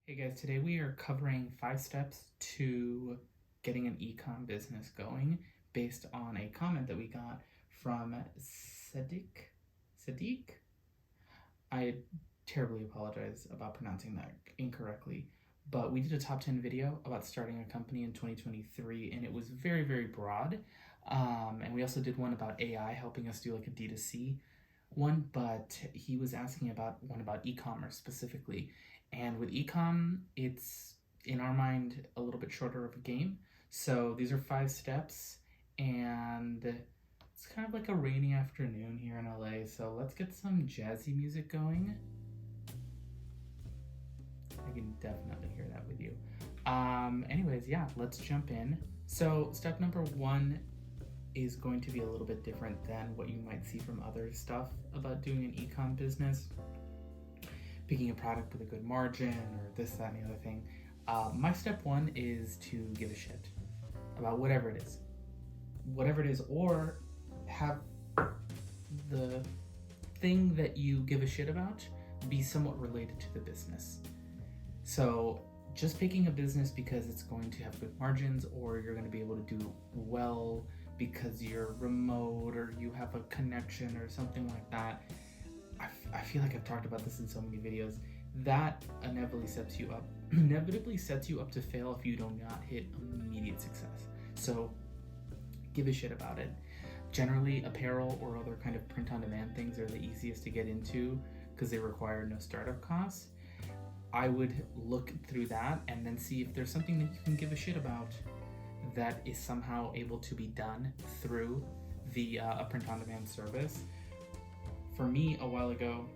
Hey guys, today we are covering 5 steps to getting an ecom business going based on a comment that we got from Sadiq? I terribly apologize about pronouncing that incorrectly, but we did a top 10 video about starting a company in 2023 and it was very, very broad. And we also did one about AI helping us do like a D2C one, but he was asking about one about e-commerce specifically. And with ecom, it's in our mind a little bit shorter of a game. So these are 5 steps, and it's kind of like a rainy afternoon here in LA. So let's get some jazzy music going. I can definitely hear that with you. Anyways, yeah, let's jump in. So step number 1 is going to be a little bit different than what you might see from other stuff about doing an ecom business. Picking a product with a good margin or this, that, and the other thing. My step 1 is to give a shit about whatever it is. Whatever it is, or have the thing that you give a shit about be somewhat related to the business. So just picking a business because it's going to have good margins, or you're going to be able to do well because you're remote or you have a connection or something like that. I feel like I've talked about this in so many videos. That inevitably sets you up to fail if you do not hit immediate success. So give a shit about it. Generally, apparel or other kind of print-on-demand things are the easiest to get into because they require no startup costs. I would look through that and then see if there's something that you can give a shit about that is somehow able to be done through the a print-on-demand service. For me, a while ago,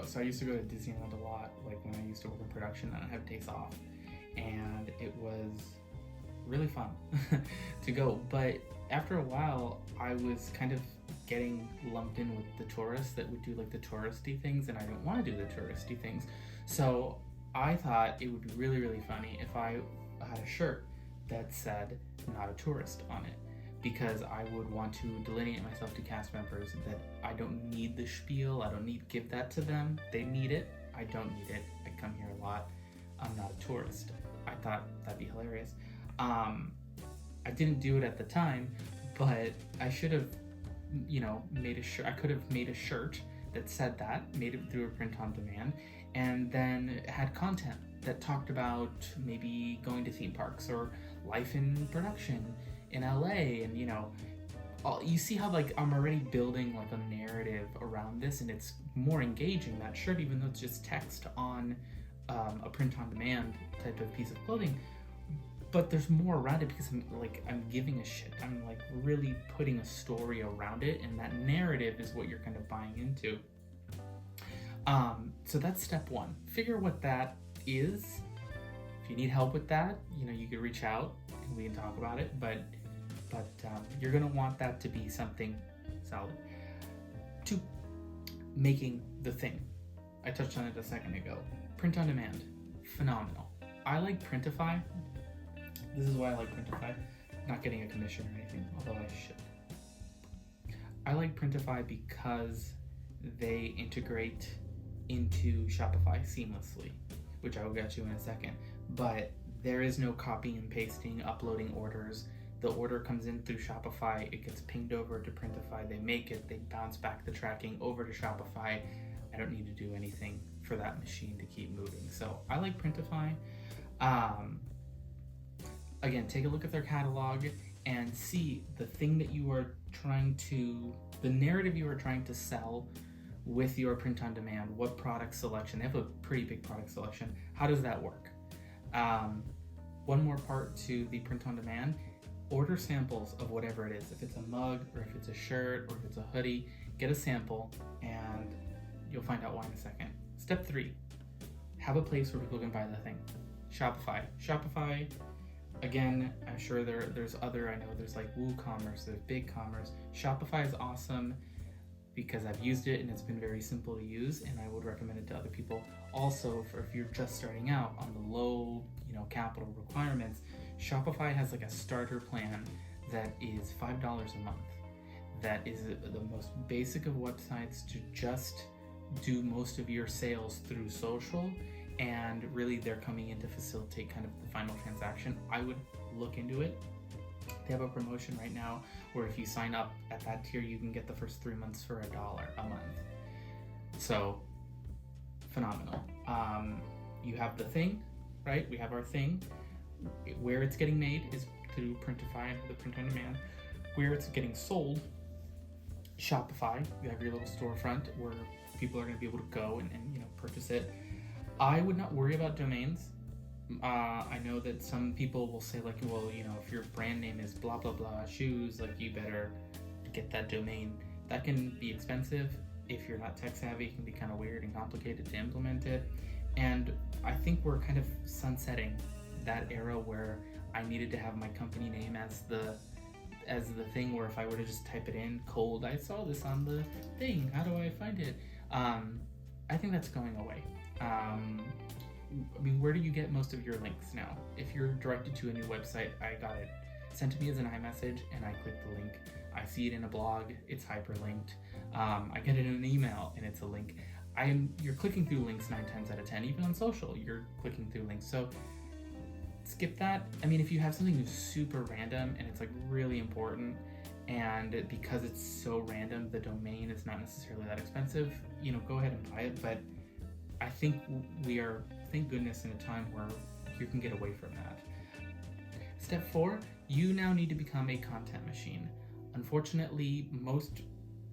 so I used to go to Disneyland a lot, like when I used to work in production and I have days off, and it was really fun to go. But after a while, I was kind of getting lumped in with the tourists that would do like the touristy things, and I didn't want to do the touristy things. So I thought it would be really, really funny if I had a shirt that said "not a tourist" on it, because I would want to delineate myself to cast members that I don't need the spiel, I don't need give that to them. They need it, I don't need it. I come here a lot, I'm not a tourist. I thought that'd be hilarious. I didn't do it at the time, but I should have, made a shirt. I could have made a shirt that said that, made it through a print on demand, and then had content that talked about maybe going to theme parks or life in production in LA, and you see how like I'm already building like a narrative around this, and it's more engaging, that shirt, even though it's just text on a print-on-demand type of piece of clothing. But there's more around it because I'm giving a shit. I'm like really putting a story around it, and that narrative is what you're kind of buying into. So that's step 1. Figure what that is. If you need help with that, you can reach out and we can talk about it. But you're gonna want that to be something solid. 2, making the thing. I touched on it a second ago. Print on demand, phenomenal. I like Printify. This is why I like Printify. Not getting a commission or anything, although I should. I like Printify because they integrate into Shopify seamlessly, which I will get to in a second. But there is no copying and pasting, uploading orders. The order comes in through Shopify, it gets pinged over to Printify, they make it, they bounce back the tracking over to Shopify. I don't need to do anything for that machine to keep moving. So I like Printify. Again, take a look at their catalog and see the thing that you are the narrative you are trying to sell with your print on demand. What product selection? They have a pretty big product selection. How does that work? One more part to the print on demand. Order samples of whatever it is. If it's a mug, or if it's a shirt, or if it's a hoodie, get a sample and you'll find out why in a second. Step 3, have a place where people can buy the thing. Shopify, again, I'm sure there's other, I know there's like WooCommerce, there's BigCommerce. Shopify is awesome because I've used it and it's been very simple to use, and I would recommend it to other people. Also, if you're just starting out on the low, capital requirements, Shopify has like a starter plan that is $5 a month. That is the most basic of websites to just do most of your sales through social, and really they're coming in to facilitate kind of the final transaction, I would look into it. They have a promotion right now where if you sign up at that tier, you can get the first 3 months for $1 a month. So phenomenal. You have the thing, right? We have our thing. Where it's getting made is through Printify, the print on demand. Where it's getting sold, Shopify. You have your little storefront where people are going to be able to go and purchase it. I would not worry about domains. I know that some people will say like, well, if your brand name is blah blah blah shoes, like you better get that domain. That can be expensive. If you're not tech savvy, it can be kind of weird and complicated to implement it. And I think we're kind of sunsetting that era where I needed to have my company name as the thing, where if I were to just type it in cold, I saw this on the thing, how do I find it? I think that's going away. I mean, where do you get most of your links now? If you're directed to a new website, I got it sent to me as an iMessage and I click the link. I see it in a blog, it's hyperlinked. I get it in an email and it's a link. You're clicking through links 9 times out of 10, even on social, you're clicking through links. So skip that. I mean, if you have something that's super random and it's like really important, and because it's so random, the domain is not necessarily that expensive, go ahead and buy it. But I think we are, thank goodness, in a time where you can get away from that. Step 4, you now need to become a content machine. Unfortunately, most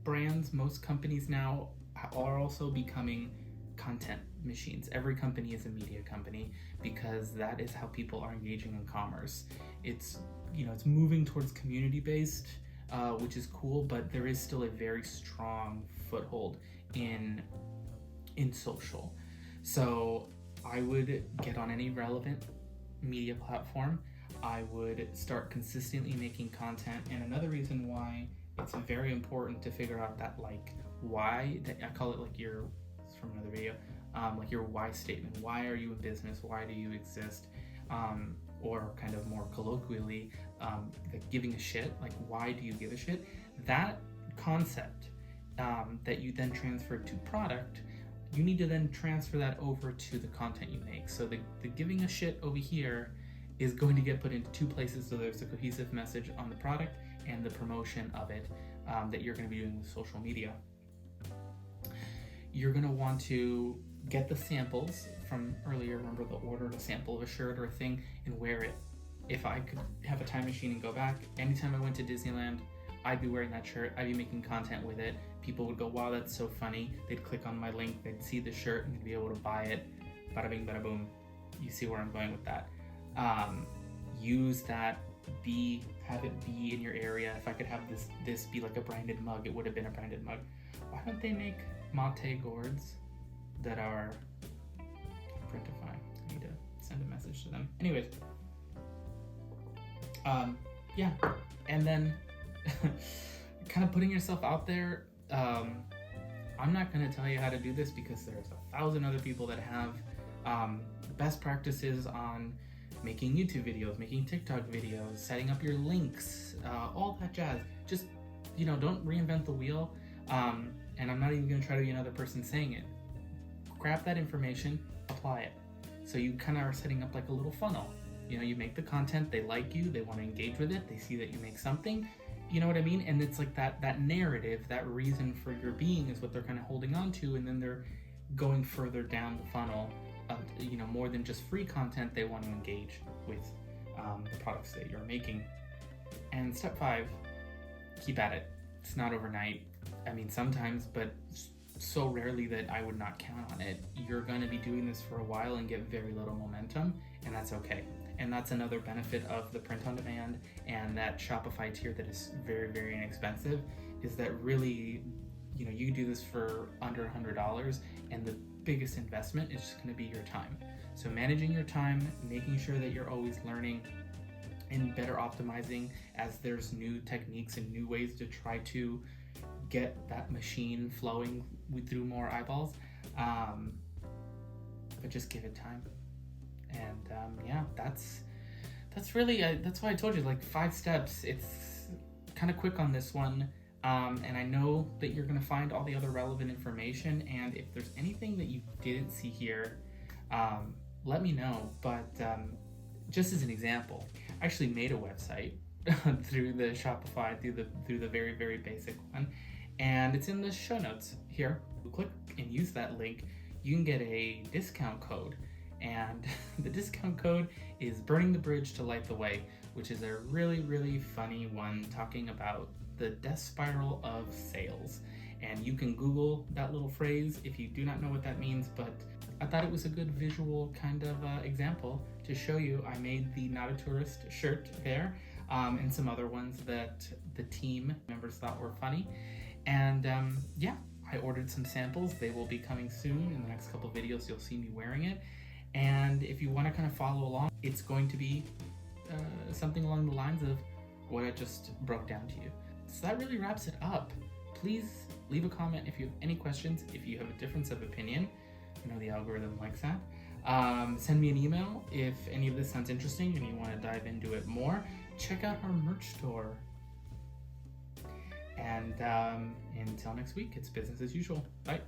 brands, most companies now are also becoming content machines. Every company is a media company because that is how people are engaging in commerce. It's moving towards community-based, which is cool, but there is still a very strong foothold in social. So I would get on any relevant media platform. I would start consistently making content. And another reason why it's very important to figure out that why, that I call it it's from another video, like your why statement. Why are you in business? Why do you exist? Or kind of more colloquially, like giving a shit, like why do you give a shit? That concept that you then transfer to product, you need to then transfer that over to the content you make. So the giving a shit over here is going to get put into 2 places. So there's a cohesive message on the product and the promotion of it that you're going to be doing with social media. You're going to want to get the samples from earlier. Remember the order, a sample of a shirt or a thing, and wear it. If I could have a time machine and go back, anytime I went to Disneyland, I'd be wearing that shirt. I'd be making content with it. People would go, wow, that's so funny. They'd click on my link, they'd see the shirt, and they'd be able to buy it. Bada bing, bada boom. You see where I'm going with that. Use that, have it be in your area. If I could have this be like a branded mug, it would have been a branded mug. Why don't they make mate gourds that are Printify? I need to send a message to them. Anyways, yeah, and then kind of putting yourself out there. I'm not going to tell you how to do this because there's 1,000 other people that have best practices on making YouTube videos, making TikTok videos, setting up your links, all that jazz. Just, don't reinvent the wheel. And I'm not even going to try to be another person saying it. Grab that information, apply it. So you kind of are setting up like a little funnel. You make the content, they like you, they want to engage with it, they see that you make something, you know what I mean? And it's like that narrative, that reason for your being is what they're kind of holding on to, and then they're going further down the funnel of, more than just free content, they want to engage with the products that you're making. And step 5, keep at it. It's not overnight. I mean, sometimes, but so rarely that I would not count on it. You're going to be doing this for a while and get very little momentum, and that's okay. And that's another benefit of the print on demand and that Shopify tier that is very, very inexpensive, is that really, you do this for under $100, and the biggest investment is just going to be your time. So managing your time, making sure that you're always learning and better optimizing as there's new techniques and new ways to try to get that machine flowing through more eyeballs, but just give it time. And yeah, that's really that's why I told you, like 5 steps. It's kind of quick on this one. And I know that you're going to find all the other relevant information, and if there's anything that you didn't see here, let me know. But just as an example, I actually made a website through the Shopify, through the very, very basic one, and it's in the show notes here. Click and use that link. You can get a discount code, and the discount code is Burning the Bridge to Light the Way, which is a really, really funny one talking about the death spiral of sales. And you can Google that little phrase if you do not know what that means, but I thought it was a good visual kind of example to show you. I made the Not a Tourist shirt there, and some other ones that the team members thought were funny. And yeah, I ordered some samples. They will be coming soon. In the next couple of videos, you'll see me wearing it. And if you want to kind of follow along, it's going to be something along the lines of what I just broke down to you. So that really wraps it up. Please leave a comment if you have any questions, if you have a difference of opinion. I know the algorithm likes that. Send me an email if any of this sounds interesting and you want to dive into it more. Check out our merch store. And until next week, it's business as usual. Bye.